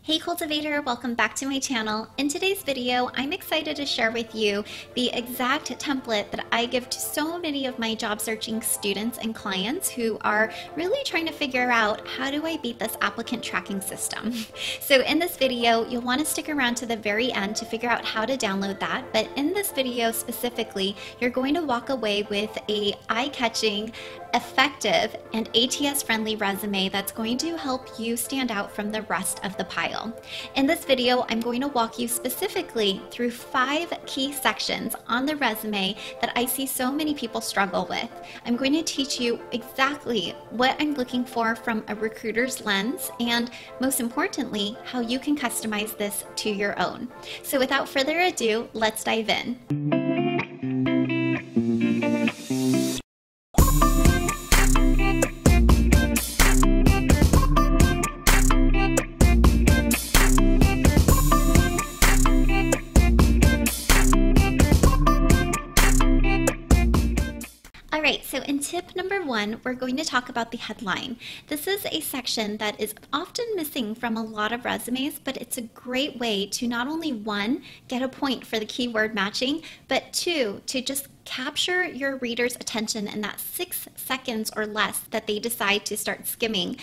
Hey cultivator, welcome back to my channel. In today's video, I'm excited to share with you the exact template that I give to so many of my job searching students and clients who are really trying to figure out how do I beat this applicant tracking system. So in this video, you'll want to stick around to the very end to figure out how to download that. But in this video specifically, you're going to walk away with a eye-catching, effective, and ATS friendly resume that's going to help you stand out from the rest of the pile. In this video, I'm going to walk you specifically through 5 key sections on the resume that I see so many people struggle with. I'm going to teach you exactly what I'm looking for from a recruiter's lens, and most importantly, how you can customize this to your own. So without further ado, let's dive in. Alright, so in tip number 1, we're going to talk about the headline. This is a section that is often missing from a lot of resumes, but it's a great way to not only 1, get a point for the keyword matching, but 2, to just capture your reader's attention in that 6 seconds or less that they decide to start skimming,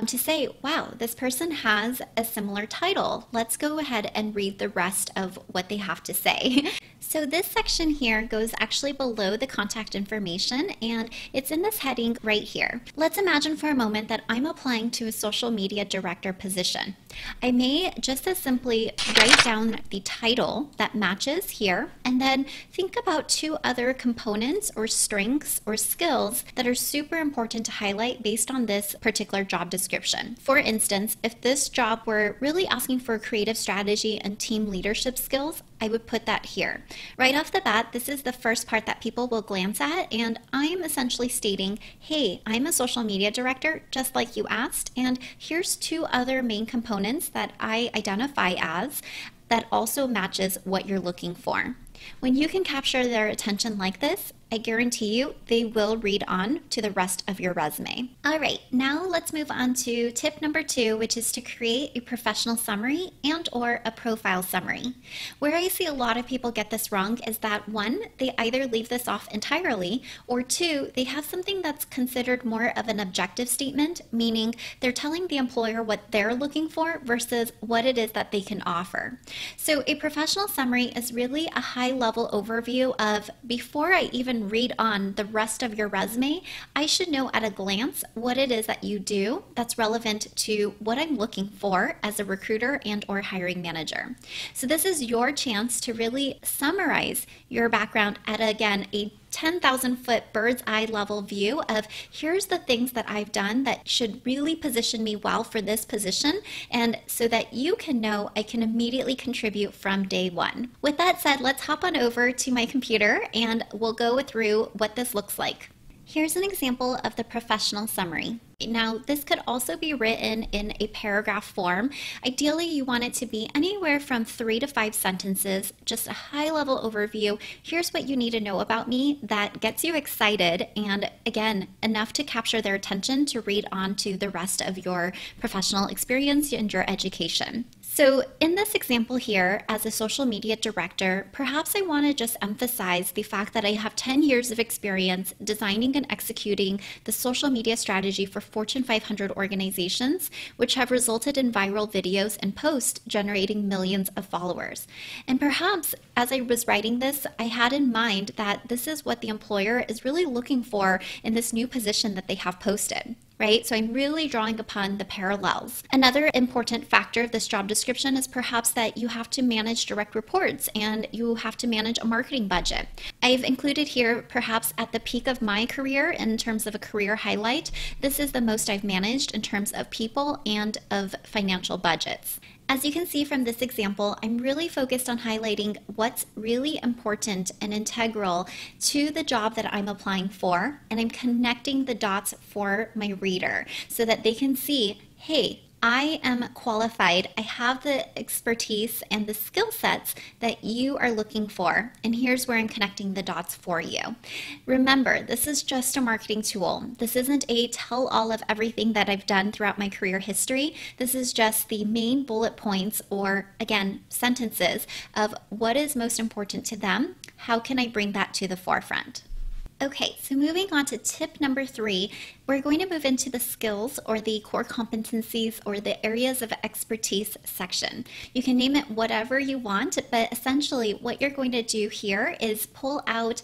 to say, wow, this person has a similar title. Let's go ahead and read the rest of what they have to say. So this section here goes actually below the contact information, and it's in this heading right here. Let's imagine for a moment that I'm applying to a social media director position. I may just as simply write down the title that matches here, and then think about 2 other components or strengths or skills that are super important to highlight based on this particular job description. For instance, if this job were really asking for creative strategy and team leadership skills, I would put that here. Right off the bat, this is the first part that people will glance at, and I'm essentially stating, hey, I'm a social media director, just like you asked, and here's 2 other main components that I identify as that also matches what you're looking for. When you can capture their attention like this, I guarantee you they will read on to the rest of your resume. All right, now let's move on to tip number 2, which is to create a professional summary and or a profile summary. Where I see a lot of people get this wrong is that 1, they either leave this off entirely, or 2, they have something that's considered more of an objective statement, meaning they're telling the employer what they're looking for versus what it is that they can offer. So a professional summary is really a high-level overview of, before I even read on the rest of your resume, I should know at a glance what it is that you do that's relevant to what I'm looking for as a recruiter and or hiring manager. So this is your chance to really summarize your background at, again, a 10,000-foot bird's eye level view of here's the things that I've done that should really position me well for this position, and so that you can know I can immediately contribute from day 1. With that said, let's hop on over to my computer and we'll go through what this looks like. Here's an example of the professional summary. Now, this could also be written in a paragraph form. Ideally, you want it to be anywhere from 3 to 5 sentences, just a high-level overview. Here's what you need to know about me that gets you excited, and again, enough to capture their attention to read on to the rest of your professional experience and your education. So in this example here, as a social media director, perhaps I want to just emphasize the fact that I have 10 years of experience designing and executing the social media strategy for Fortune 500 organizations, which have resulted in viral videos and posts generating millions of followers. And perhaps as I was writing this, I had in mind that this is what the employer is really looking for in this new position that they have posted. Right? So I'm really drawing upon the parallels. Another important factor of this job description is perhaps that you have to manage direct reports and you have to manage a marketing budget. I've included here, perhaps at the peak of my career in terms of a career highlight, this is the most I've managed in terms of people and of financial budgets. As you can see from this example, I'm really focused on highlighting what's really important and integral to the job that I'm applying for, and I'm connecting the dots for my reader so that they can see, hey, I am qualified. I have the expertise and the skill sets that you are looking for. And here's where I'm connecting the dots for you. Remember, this is just a marketing tool. This isn't a tell all of everything that I've done throughout my career history. This is just the main bullet points, or again, sentences of what is most important to them. How can I bring that to the forefront? Okay, so moving on to tip number 3, we're going to move into the skills or the core competencies or the areas of expertise section. You can name it whatever you want, but essentially what you're going to do here is pull out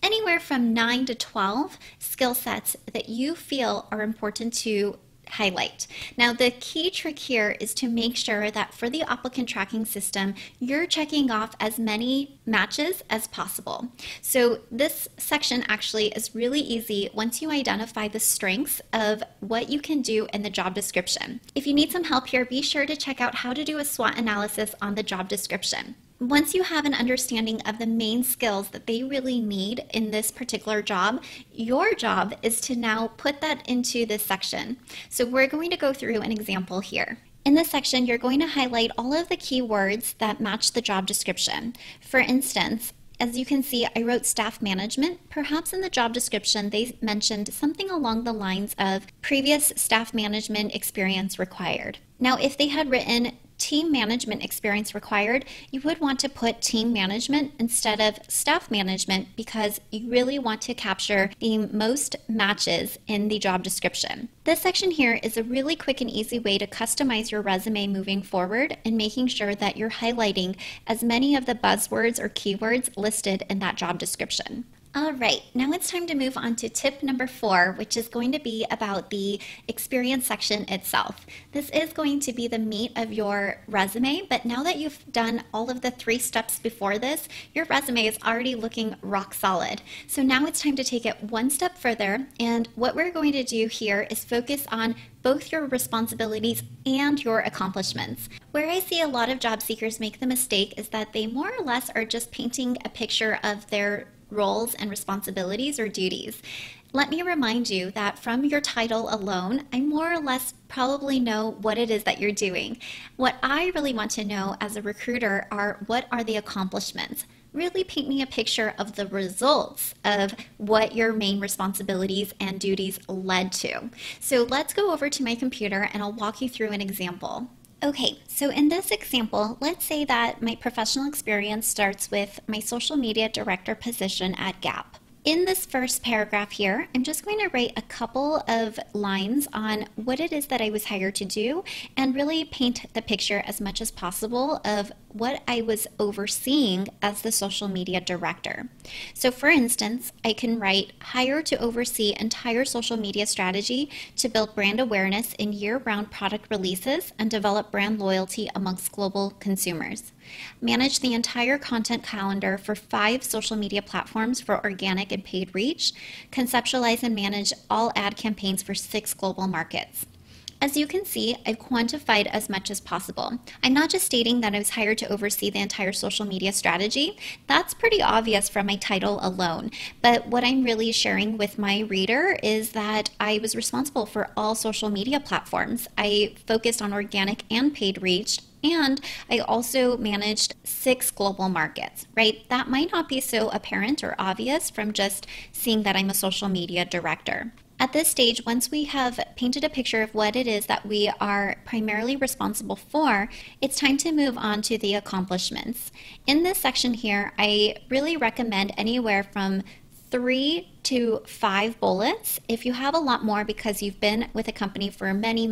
anywhere from 9 to 12 skill sets that you feel are important to highlight. Now, the key trick here is to make sure that for the applicant tracking system, you're checking off as many matches as possible. So this section actually is really easy once you identify the strengths of what you can do in the job description. If you need some help here, be sure to check out how to do a SWOT analysis on the job description. Once you have an understanding of the main skills that they really need in this particular job, your job is to now put that into this section. So we're going to go through an example here. In this section, you're going to highlight all of the keywords that match the job description. For instance, as you can see, I wrote staff management. Perhaps in the job description, they mentioned something along the lines of previous staff management experience required. Now, if they had written team management experience required, you would want to put team management instead of staff management because you really want to capture the most matches in the job description. This section here is a really quick and easy way to customize your resume moving forward and making sure that you're highlighting as many of the buzzwords or keywords listed in that job description. All right, now it's time to move on to tip number 4, which is going to be about the experience section itself. This is going to be the meat of your resume, but now that you've done all of the 3 steps before this, your resume is already looking rock solid. So now it's time to take it one step further, and what we're going to do here is focus on both your responsibilities and your accomplishments. Where I see a lot of job seekers make the mistake is that they more or less are just painting a picture of their roles and responsibilities or duties. Let me remind you that from your title alone, I more or less probably know what it is that you're doing. What I really want to know as a recruiter are what are the accomplishments. Really paint me a picture of the results of what your main responsibilities and duties led to. So let's go over to my computer and I'll walk you through an example. Okay, so in this example, let's say that my professional experience starts with my social media director position at Gap. In this first paragraph here, I'm just going to write a couple of lines on what it is that I was hired to do and really paint the picture as much as possible of what I was overseeing as the social media director. So for instance, I can write hired to oversee entire social media strategy to build brand awareness in year-round product releases and develop brand loyalty amongst global consumers. Manage the entire content calendar for 5 social media platforms for organic and paid reach. Conceptualize and manage all ad campaigns for 6 global markets. As you can see, I've quantified as much as possible. I'm not just stating that I was hired to oversee the entire social media strategy. That's pretty obvious from my title alone. But what I'm really sharing with my reader is that I was responsible for all social media platforms. I focused on organic and paid reach, and I also managed 6 global markets, right? That might not be so apparent or obvious from just seeing that I'm a social media director. At this stage, once we have painted a picture of what it is that we are primarily responsible for, it's time to move on to the accomplishments. In this section here, I really recommend anywhere from 3 to 5 bullets. If you have a lot more because you've been with a company for many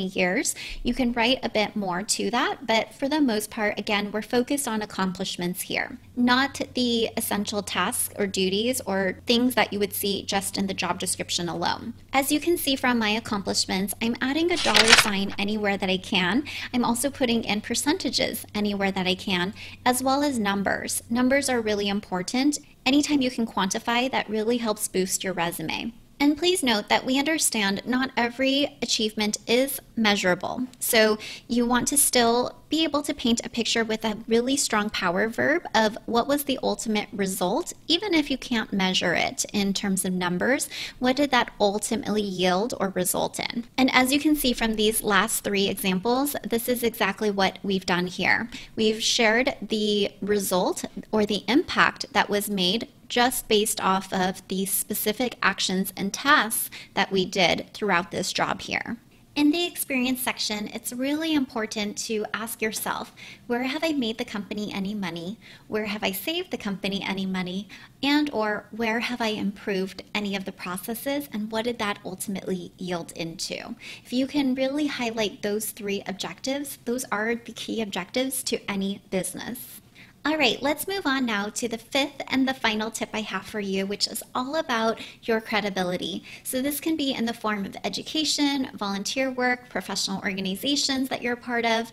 years, you can write a bit more to that. But for the most part, again, we're focused on accomplishments here, not the essential tasks or duties or things that you would see just in the job description alone. As you can see from my accomplishments, I'm adding a $sign anywhere that I can. I'm also putting in percentages anywhere that I can, as well as numbers. Numbers are really important. Anytime you can quantify, that really helps boost your resume. And please note that we understand not every achievement is measurable. So you want to still be able to paint a picture with a really strong power verb of what was the ultimate result, even if you can't measure it in terms of numbers. What did that ultimately yield or result in? And as you can see from these last three examples, this is exactly what we've done here. We've shared the result or the impact that was made just based off of the specific actions and tasks that we did throughout this job here. In the experience section, it's really important to ask yourself, where have I made the company any money? Where have I saved the company any money? And or where have I improved any of the processes, and what did that ultimately yield into? If you can really highlight those three objectives, those are the key objectives to any business. All right, let's move on now to the fifth and the final tip I have for you, which is all about your credibility. So this can be in the form of education, volunteer work, professional organizations that you're a part of,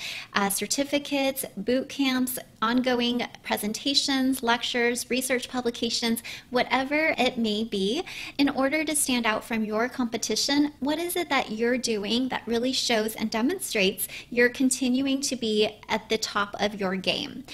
certificates, boot camps, ongoing presentations, lectures, research publications, whatever it may be. In order to stand out from your competition, what is it that you're doing that really shows and demonstrates you're continuing to be at the top of your game?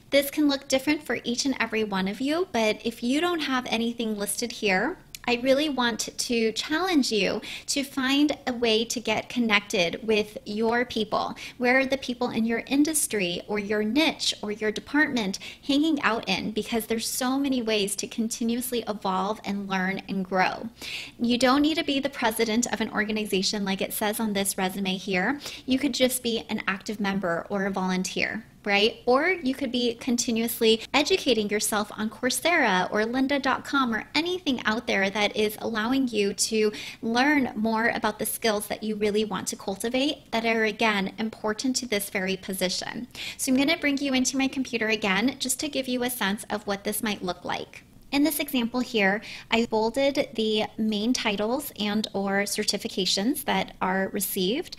This can look different for each and every one of you, but if you don't have anything listed here, I really want to challenge you to find a way to get connected with your people. Where are the people in your industry or your niche or your department hanging out in? Because there's so many ways to continuously evolve and learn and grow. You don't need to be the president of an organization like it says on this resume here. You could just be an active member or a volunteer, right? Or you could be continuously educating yourself on Coursera or lynda.com or anything out there that is allowing you to learn more about the skills that you really want to cultivate that are, again, important to this very position. So I'm going to bring you into my computer again just to give you a sense of what this might look like. In this example here, I bolded the main titles and or certifications that are received,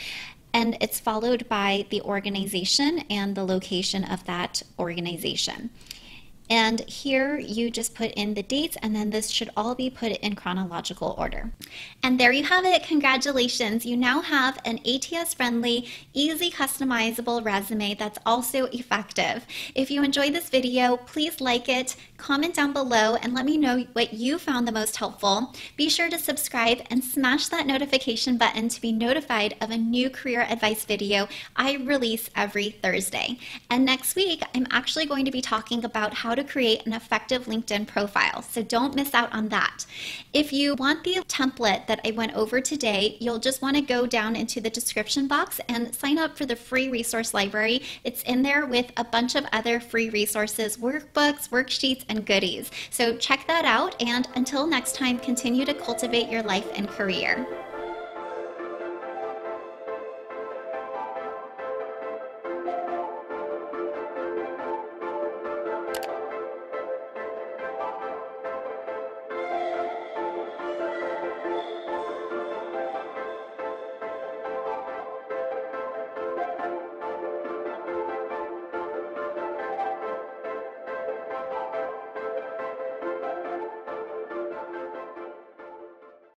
and it's followed by the organization and the location of that organization. And here you just put in the dates, and then this should all be put in chronological order. And there you have it. Congratulations. You now have an ATS-friendly, easy customizable resume that's also effective. If you enjoyed this video, please like it, comment down below, and let me know what you found the most helpful. Be sure to subscribe and smash that notification button to be notified of a new career advice video I release every Thursday. And next week, I'm actually going to be talking about how to create an effective LinkedIn profile, so don't miss out on that. If you want the template that I went over today, you'll just want to go down into the description box and sign up for the free resource library. It's in there with a bunch of other free resources, workbooks, worksheets, and goodies. So check that out, and until next time, continue to cultivate your life and career.